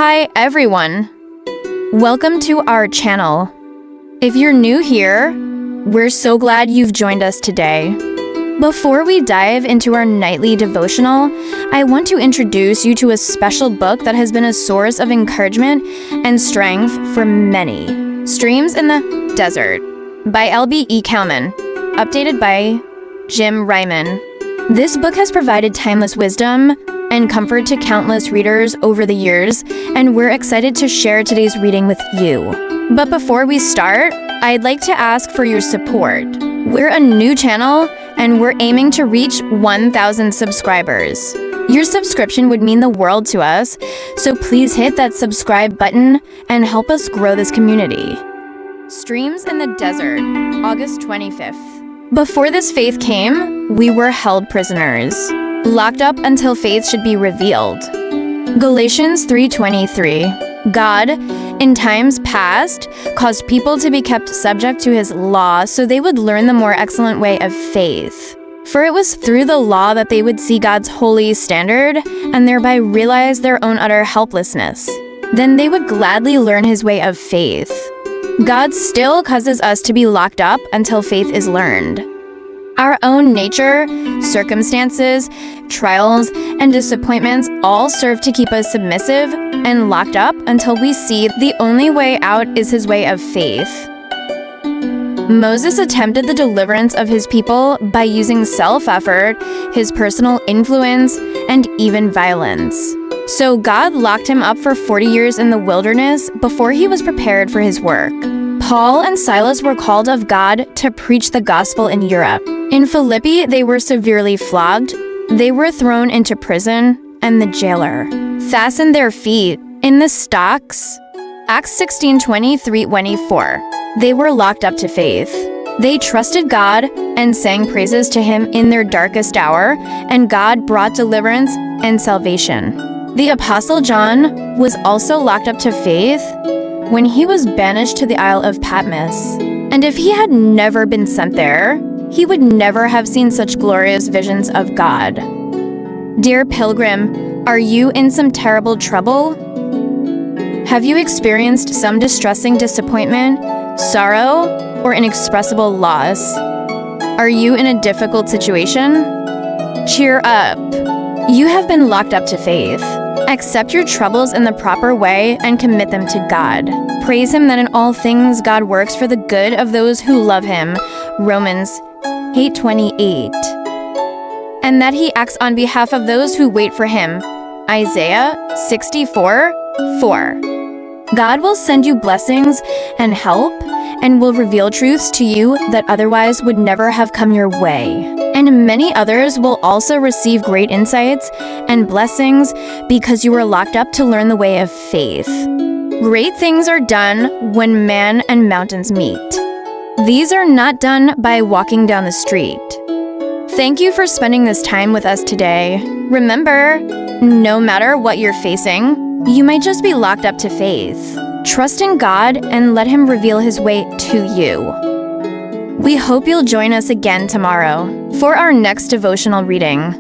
Hi everyone! Welcome to our channel. If you're new here, we're so glad you've joined us today. Before we dive into our nightly devotional, I want to introduce you to a special book that has been a source of encouragement and strength for many. Streams in the Desert by L.B.E. Cowman, updated by Jim Reimann. This book has provided timeless wisdom and comfort to countless readers over the years, and we're excited to share today's reading with you. But before we start, I'd like to ask for your support. We're a new channel, and we're aiming to reach 1,000 subscribers. Your subscription would mean the world to us, so please hit that subscribe button and help us grow this community. Streams in the Desert, August 25th. Before this faith came, we were held prisoners, locked up until faith should be revealed. Galatians 3:23. God, in times past, caused people to be kept subject to his law so they would learn the more excellent way of faith. For it was through the law that they would see God's holy standard and thereby realize their own utter helplessness. Then they would gladly learn his way of faith. God still causes us to be locked up until faith is learned. Our own nature, circumstances, trials, and disappointments all serve to keep us submissive and locked up until we see the only way out is his way of faith. Moses attempted the deliverance of his people by using self-effort, his personal influence, and even violence. So God locked him up for 40 years in the wilderness before he was prepared for his work. Paul and Silas were called of God to preach the gospel in Europe. In Philippi, they were severely flogged, they were thrown into prison, and the jailer fastened their feet in the stocks. Acts 16:23-24. They were locked up to faith. They trusted God and sang praises to him in their darkest hour, and God brought deliverance and salvation. The Apostle John was also locked up to faith when he was banished to the Isle of Patmos. And if he had never been sent there, he would never have seen such glorious visions of God. Dear pilgrim, are you in some terrible trouble? Have you experienced some distressing disappointment, sorrow, or inexpressible loss? Are you in a difficult situation? Cheer up. You have been locked up to faith. Accept your troubles in the proper way and commit them to God. Praise him that in all things God works for the good of those who love him. Romans 8:28. And that he acts on behalf of those who wait for him. Isaiah 64:4. God will send you blessings and help and will reveal truths to you that otherwise would never have come your way. And many others will also receive great insights and blessings because you were locked up to learn the way of faith. Great things are done when man and mountains meet. These are not done by walking down the street. Thank you for spending this time with us today. Remember, no matter what you're facing, you might just be locked up to faith. Trust in God and let him reveal his way to you. We hope you'll join us again tomorrow for our next devotional reading.